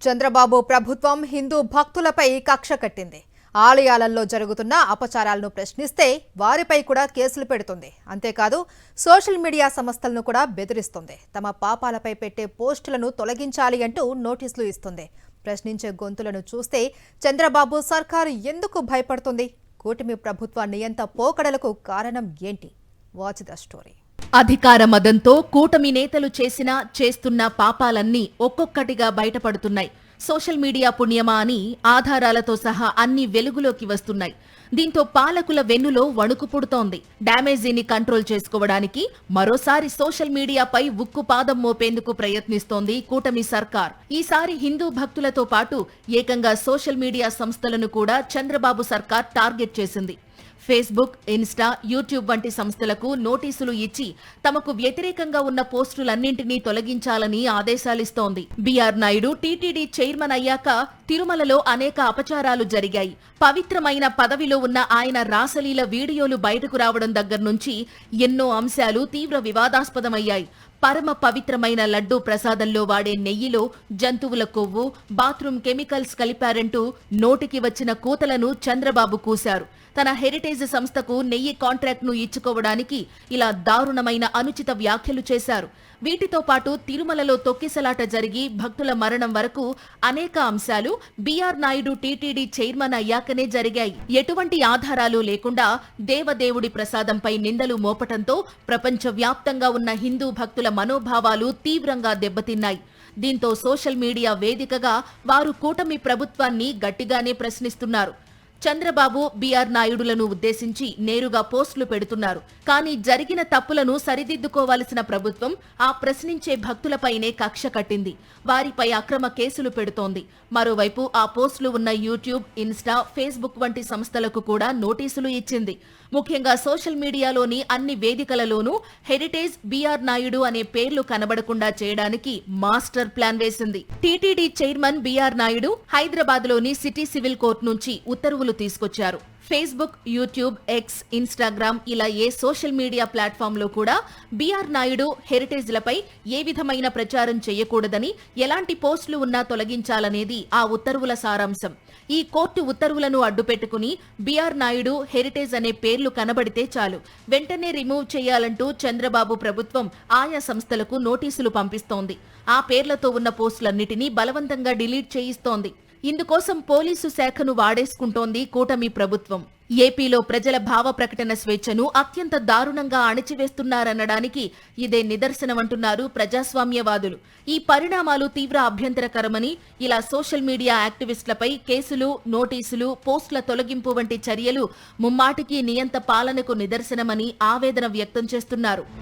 చంద్రబాబు ప్రభుత్వం హిందూ భక్తులపై కక్ష కట్టింది. ఆలయాలలో జరుగుతున్న అపచారాలను ప్రశ్నిస్తే వారిపై కూడా కేసులు పెడుతుంది. అంతేకాదు సోషల్ మీడియా సంస్థలను కూడా బెదిరిస్తుంది. తమ పాపాలపై పెట్టే పోస్టులను తొలగించాలి అంటూ నోటీసులు ఇస్తుంది. ప్రశ్నించే గొంతులను చూస్తే చంద్రబాబు సర్కారు ఎందుకు భయపడుతుంది? కూటమి ప్రభుత్వ నియంత పోకడలకు కారణం ఏంటి? Watch the story. అధికార మదంతో కూటమి నేతలు చేస్తున్న పాపాలన్నీ ఒక్కొక్కటిగా బయటపడుతున్నాయి. సోషల్ మీడియా పుణ్యమా అని ఆధారాలతో సహా అన్ని వెలుగులోకి వస్తున్నాయి. దీంతో పాలకుల వెన్నులో వణుకు పుడుతోంది. డ్యామేజీని కంట్రోల్ చేసుకోవడానికి మరోసారి సోషల్ మీడియాపై ఉక్కుపాదం మోపేందుకు ప్రయత్నిస్తోంది కూటమి సర్కార్. ఈసారి హిందూ భక్తులతో పాటు ఏకంగా సోషల్ మీడియా సంస్థలను కూడా చంద్రబాబు సర్కార్ టార్గెట్ చేసింది. ఫేస్బుక్, ఇన్స్టా, యూట్యూబ్ వంటి సంస్థలకు నోటీసులు ఇచ్చి తమకు వ్యతిరేకంగా ఉన్న పోస్టులన్నింటినీ తొలగించాలని ఆదేశాలిస్తోంది. బీఆర్ నాయుడు టీటీడీ చైర్మన్ అయ్యాక తిరుమలలో అనేక అపచారాలు జరిగాయి. పవిత్రమైన పదవిలో ఉన్న ఆయన రాసలీల వీడియోలు బయటకు రావడం దగ్గర నుంచి ఎన్నో అంశాలు తీవ్ర వివాదాస్పదమయ్యాయి. పరమ పవిత్రమైన లడ్డూ ప్రసాదంలో వాడే నెయ్యిలో జంతువుల కొవ్వు, బాత్రూమ్ కెమికల్స్ కలిపారంటూ నోటికి వచ్చిన కూతలను చంద్రబాబు కూశారు. తన హెరిటేజ్ సంస్థకు నెయ్యి కాంట్రాక్ట్ ను ఇచ్చుకోవడానికి ఇలా దారుణమైన అనుచిత వ్యాఖ్యలు చేశారు. వీటితో పాటు తిరుమలలో తొక్కిసలాట జరిగి భక్తుల మరణం వరకు అనేక అంశాలు బీఆర్ నాయుడు టీటీడీ చైర్మన్ అయ్యాకనే జరిగాయి. ఎటువంటి ఆధారాలు లేకుండా దేవదేవుడి ప్రసాదంపై నిందలు మోపటంతో ప్రపంచవ్యాప్తంగా ఉన్న హిందూ భక్తుల మనోభావాలు తీవ్రంగా దెబ్బతిన్నాయి. దీంతో సోషల్ మీడియా వేదికగా వారు కూటమి ప్రభుత్వాన్ని గట్టిగానే ప్రశ్నిస్తున్నారు. చంద్రబాబు, బీఆర్ నాయుడులను ఉద్దేశించి నేరుగా పోస్టులు పెడుతున్నారు. కానీ జరిగిన తప్పులను సరిదిద్దుకోవాల్సిన ప్రభుత్వం ఆ ప్రశ్నించే భక్తులపైనే కక్ష కట్టింది. వారిపై అక్రమ కేసులు పెడుతోంది. మరోవైపు ఆ పోస్టులు ఉన్న యూట్యూబ్, ఇన్స్టా, ఫేస్బుక్ వంటి సంస్థలకు కూడా నోటీసులు ఇచ్చింది. ముఖ్యంగా సోషల్ మీడియాలోని అన్ని వేదికలలోనూ హెరిటేజ్, బీఆర్ నాయుడు అనే పేర్లు కనబడకుండా చేయడానికి మాస్టర్ ప్లాన్ వేసింది. టీటీడీ చైర్మన్ బీఆర్ నాయుడు హైదరాబాద్లోని సిటీ సివిల్ కోర్టు నుంచి ఉత్తర్వులు తీసుకొచ్చారు. ఫేస్బుక్, యూట్యూబ్, ఎక్స్, ఇన్స్టాగ్రామ్ ఇలా ఏ సోషల్ మీడియా ప్లాట్ఫామ్ లో కూడా బీఆర్ నాయుడు హెరిటేజ్లపై ఏ విధమైన ప్రచారం చేయకూడదని, ఎలాంటి పోస్టులు ఉన్నా తొలగించాలనేది ఆ ఉత్తర్వుల సారాంశం. ఈ కోర్టు ఉత్తర్వులను అడ్డుపెట్టుకుని బీఆర్ నాయుడు, హెరిటేజ్ అనే పేర్లు కనబడితే చాలు వెంటనే రిమూవ్ చేయాలంటూ చంద్రబాబు ప్రభుత్వం ఆయా సంస్థలకు నోటీసులు పంపిస్తోంది. ఆ పేర్లతో ఉన్న పోస్టులన్నిటినీ బలవంతంగా డిలీట్ చేయిస్తోంది. ఇందుకోసం పోలీసు శాఖను వాడేసుకుంటోంది కూటమి ప్రభుత్వం. ఏపీలో ప్రజల భావ ప్రకటన స్వేచ్ఛను అత్యంత దారుణంగా అణిచివేస్తున్నారనడానికి ఇదే నిదర్శనమంటున్నారు ప్రజాస్వామ్యవాదులు. ఈ పరిణామాలు తీవ్ర అభ్యంతరకరమని, ఇలా సోషల్ మీడియా యాక్టివిస్టులపై కేసులు, నోటీసులు, పోస్టుల తొలగింపు వంటి చర్యలు ముమ్మాటికి నియంత పాలనకు నిదర్శనమని ఆవేదన వ్యక్తం చేస్తున్నారు.